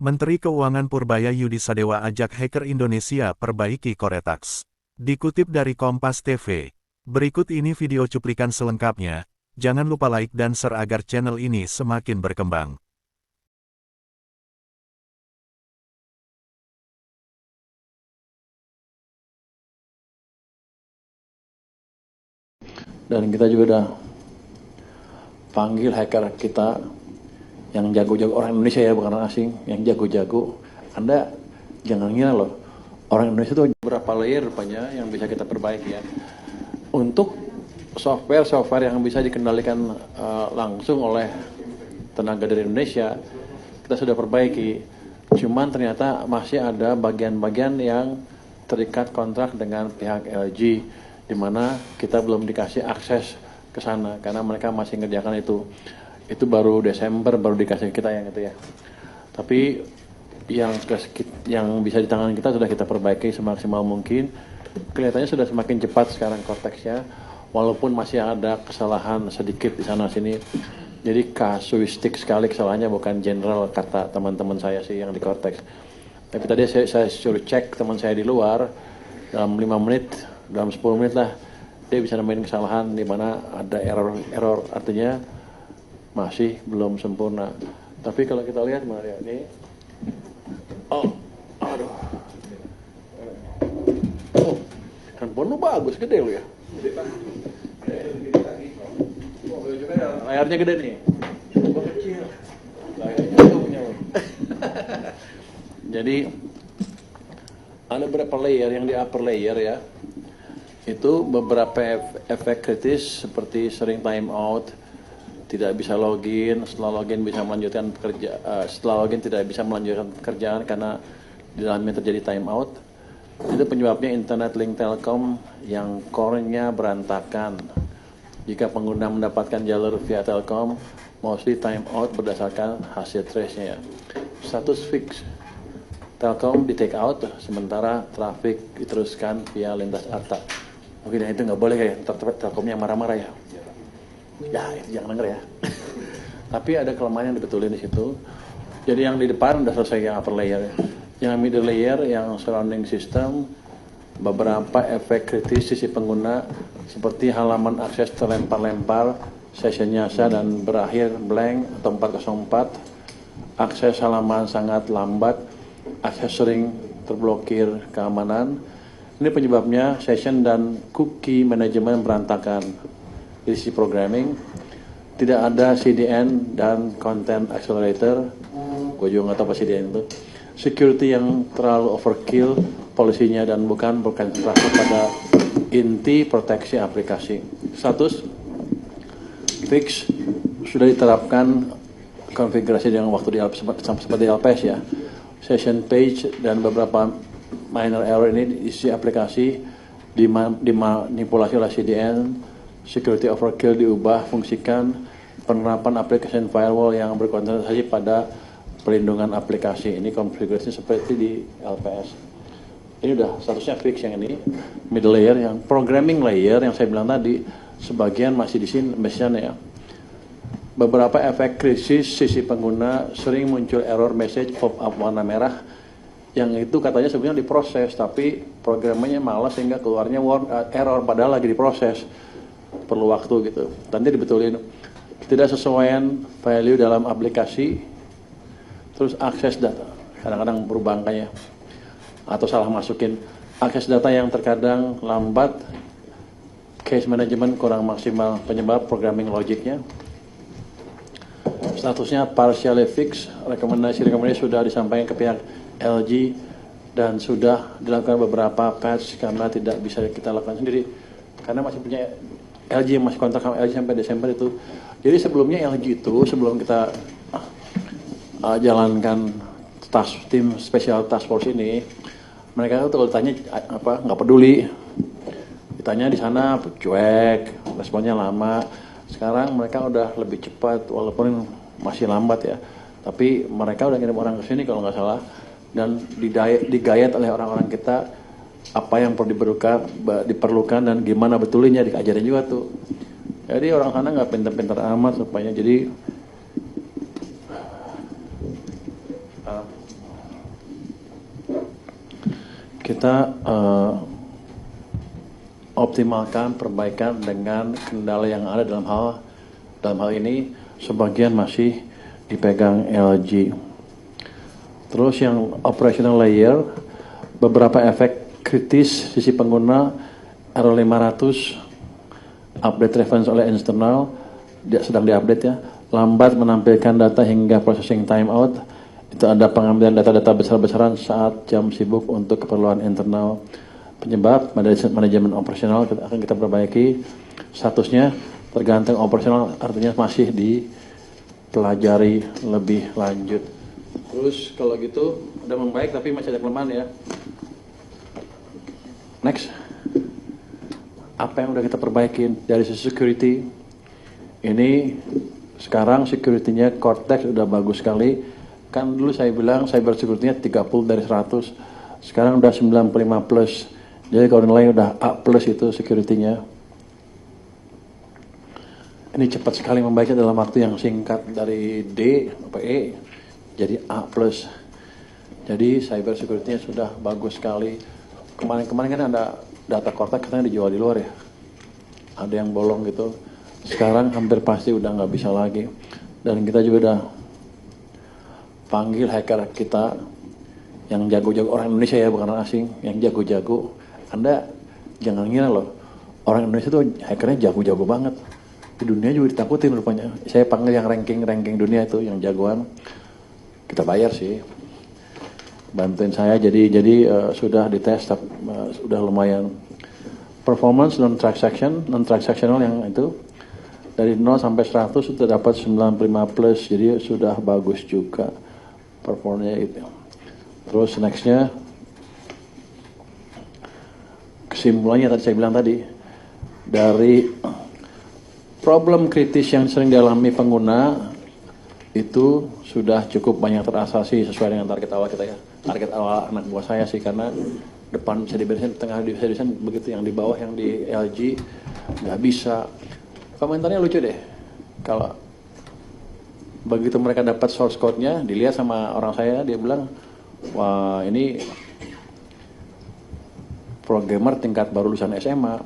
Menteri Keuangan Purbaya Yudi Sadewa ajak hacker Indonesia perbaiki Coretax. Dikutip dari Kompas TV. Berikut ini video cuplikan selengkapnya. Jangan lupa like dan share agar channel ini semakin berkembang. Dan kita juga udah panggil hacker kita yang jago-jago, orang Indonesia ya, bukan orang asing, yang jago-jago. Anda jangan ngira loh, orang Indonesia itu berapa layer rupanya yang bisa kita perbaiki ya. Untuk software yang bisa dikendalikan langsung oleh tenaga dari Indonesia, kita sudah perbaiki. Cuman ternyata masih ada bagian-bagian yang terikat kontrak dengan pihak LG, di mana kita belum dikasih akses ke sana karena mereka masih ngerjakan itu. Itu baru Desember baru dikasih kita yang itu ya. Tapi yang bisa di tangan kita sudah kita perbaiki semaksimal mungkin. Kelihatannya sudah semakin cepat sekarang Cortex-nya, walaupun masih ada kesalahan sedikit di sana sini. Jadi kasuistik sekali kesalahannya, bukan general kata teman-teman saya sih yang di Cortex. Tapi tadi saya suruh cek teman saya di luar, dalam 5 menit, dalam 10 menit lah, dia bisa nemuin kesalahan di mana ada error, artinya masih belum sempurna. Tapi kalau kita lihat mana ya, ini, aduh, handphone lu bagus, gede lu ya. Layarnya gede nih. Gua kecil. Layarnya punya lu. Jadi ada beberapa layer, yang di upper layer ya, itu beberapa efek kritis seperti sering time out, tidak bisa login, setelah login bisa melanjutkan setelah login tidak bisa melanjutkan pekerjaan karena di dalamnya terjadi time out. Itu penyebabnya internet link Telkom yang core-nya berantakan. Jika pengguna mendapatkan jalur via Telkom, mostly time out berdasarkan hasil trace-nya ya. Status fix. Telkom di take out, sementara traffic diteruskan via lintas ATA. Mungkin itu nggak boleh ya, Telkomnya marah-marah ya. Ya, itu jangan denger ya. Tapi ada kelemahan yang dibetulin di situ. Jadi yang di depan udah selesai yang upper layer. Yang middle layer, yang surrounding system, beberapa efek kritis sisi pengguna seperti halaman akses terlempar-lempar, session nyasa dan berakhir blank atau 404, akses halaman sangat lambat, akses sering terblokir keamanan. Ini penyebabnya session dan cookie manajemen berantakan. Di sisi programming, tidak ada CDN dan content accelerator. Gue juga nggak tahu apa CDN itu. Security yang terlalu overkill polisinya dan bukan berkonsentrasi pada inti proteksi aplikasi. Status fix sudah diterapkan konfigurasi dengan waktu seperti LPS ya. Session page dan beberapa minor error ini isi aplikasi dimanipulasi oleh CDN. Security overkill diubah fungsikan, penerapan application firewall yang berkonsentrasi pada pelindungan aplikasi. Ini konfigurasi seperti di LPS. Ini udah statusnya fix yang ini. Middle layer, yang programming layer yang saya bilang tadi, sebagian masih di sini mesinnya ya. Beberapa efek krisis sisi pengguna, sering muncul error message pop-up warna merah, yang itu katanya sebenarnya diproses, tapi programnya malas sehingga keluarnya error padahal lagi diproses. Perlu waktu gitu. Nanti dibetulin. Tidak sesuaian value dalam aplikasi, terus akses data, kadang-kadang berubah angkanya, atau salah masukin. Akses data yang terkadang lambat, case management kurang maksimal, penyebab programming logiknya. Statusnya partially fix, rekomendasi sudah disampaikan ke pihak LG dan sudah dilakukan beberapa patch karena tidak bisa kita lakukan sendiri karena masih punya LG, masih kontrak sama LG sampai Desember itu. Jadi sebelumnya LG itu sebelum kita jalankan tim special task force ini, mereka tuh kalau ditanya apa nggak peduli, ditanya di sana cuek, responnya lama. Sekarang mereka udah lebih cepat walaupun masih lambat ya, tapi mereka udah ngirim orang ke sini kalau nggak salah, dan digayat oleh orang-orang kita apa yang perlu diperlukan dan gimana betulinnya diajarin juga tuh. Jadi orang sana nggak pintar-pintar amat supaya jadi kita optimalkan perbaikan dengan kendala yang ada dalam hal ini sebagian masih dipegang LG. Terus yang operational layer, beberapa efek kritis sisi pengguna R500 update reference oleh internal sedang diupdate ya, lambat menampilkan data hingga processing timeout. Itu ada pengambilan data-data besar-besaran saat jam sibuk untuk keperluan internal. Penyebab manajemen operasional akan kita perbaiki. Statusnya tergantung operasional, artinya masih dipelajari lebih lanjut. Terus kalau gitu udah membaik tapi masih ada kelemahan ya. Next. Apa yang udah kita perbaikin dari sisi security? Ini sekarang security-nya Cortex udah bagus sekali. Kan dulu saya bilang cyber security-nya 30 dari 100. Sekarang udah 95 plus. Jadi kalau nilai udah A plus itu security-nya. Ini cepat sekali membaiknya dalam waktu yang singkat dari D sampai E jadi A plus. Jadi cyber security-nya sudah bagus sekali. Kemarin-kemarin kan ada data Cortex katanya dijual di luar ya. Ada yang bolong gitu. Sekarang hampir pasti udah nggak bisa lagi. Dan kita juga udah panggil hacker kita yang jago-jago, orang Indonesia ya bukan orang asing, yang jago-jago. Anda jangan ngira loh, orang Indonesia tuh hackernya jago-jago banget. Di dunia juga ditakutin rupanya. Saya panggil yang ranking dunia itu, yang jagoan. Kita bayar sih. Bantuin saya jadi sudah dites, sudah lumayan. Performance non-transactional yang itu dari 0 sampai 100 sudah dapat 95 plus, jadi sudah bagus juga performanya itu. Terus nextnya kesimpulannya tadi saya bilang tadi, dari problem kritis yang sering dialami pengguna itu sudah cukup banyak terasasi sesuai dengan target awal kita ya. Target awal anak buah saya sih, karena depan bisa diberesin, tengah bisa diberesin, begitu yang di bawah yang di LG nggak bisa. Komentarnya lucu deh, kalau begitu mereka dapat source code-nya, dilihat sama orang saya, dia bilang, wah ini programmer tingkat baru lulusan SMA.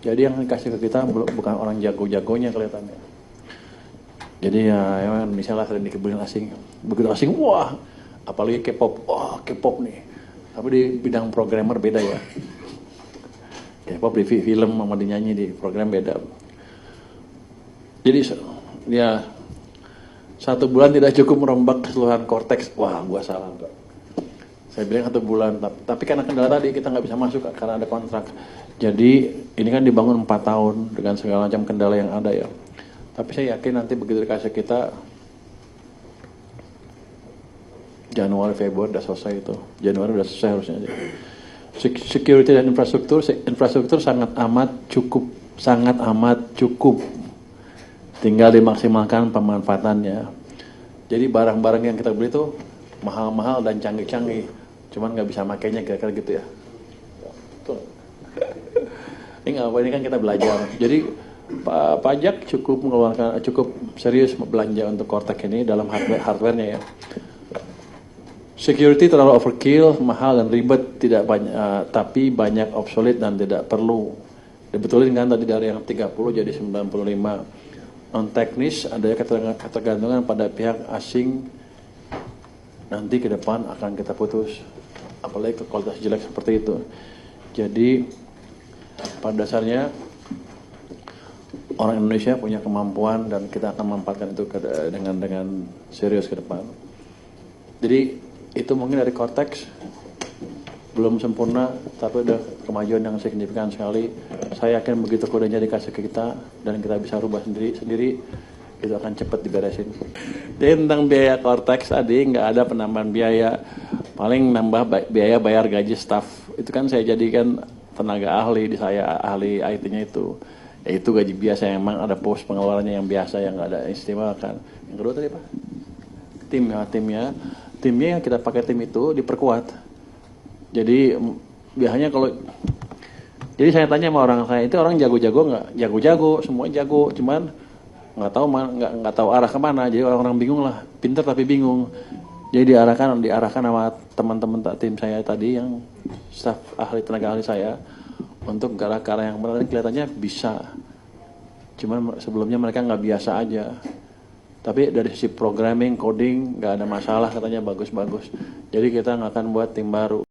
Jadi yang dikasih ke kita bukan orang jago-jagonya kelihatannya. Jadi ya misalnya sering dikebulin asing, begitu asing, wah apalagi K-pop, wah K-pop nih. Tapi di bidang programmer beda ya. K-pop di film sama dinyanyi di program beda. Jadi ya 1 bulan tidak cukup merombak keseluruhan Cortex. Wah, gua salah. Saya bilang 1 bulan, tapi karena kendala tadi kita nggak bisa masuk karena ada kontrak. Jadi ini kan dibangun 4 tahun dengan segala macam kendala yang ada ya. Tapi saya yakin nanti begitu dikasih kita Januari, Februari udah selesai itu. Januari udah selesai harusnya. Security dan infrastruktur sangat amat cukup. Tinggal dimaksimalkan pemanfaatannya. Jadi barang-barang yang kita beli itu mahal-mahal dan canggih-canggih. Cuman nggak bisa makainya kira-kira gitu ya. Tuh. Ini kan kita belajar. Jadi pajak cukup serius belanja untuk Cortex ini dalam hardware-nya ya. Security terlalu overkill, mahal dan ribet, tidak banyak, tapi banyak obsolete dan tidak perlu. Dibetulin kan tadi dari yang 30 jadi 95. Non teknis ada ketergantungan pada pihak asing, nanti ke depan akan kita putus, apalagi ke kualitas jelek seperti itu. Jadi pada dasarnya orang Indonesia punya kemampuan dan kita akan memanfaatkan itu dengan serius ke depan. Jadi itu mungkin dari Cortex belum sempurna, tapi udah kemajuan yang signifikan sekali. Saya yakin begitu kodenya dikasih ke kita dan kita bisa rubah sendiri, itu akan cepat diberesin. Jadi tentang biaya Cortex tadi nggak ada penambahan biaya, paling nambah biaya bayar gaji staff. Itu kan saya jadikan tenaga ahli di saya, ahli IT-nya itu. Ya itu gaji biasa, yang memang ada pos pengeluarannya yang biasa yang nggak ada istimewa kan. Yang kedua tadi apa? Timnya yang kita pakai tim itu diperkuat. Jadi biasanya jadi saya tanya sama orang saya, itu orang jago-jago nggak? Jago-jago, semua jago, cuman nggak tahu arah kemana. Jadi orang-orang bingung lah, pintar tapi bingung. Jadi diarahkan sama teman-teman tim saya tadi yang staf ahli tenaga ahli saya untuk ke arah yang benar, kelihatannya bisa. Cuman sebelumnya mereka nggak biasa aja. Tapi dari sisi programming, coding nggak ada masalah, katanya bagus-bagus. Jadi kita nggak akan buat tim baru.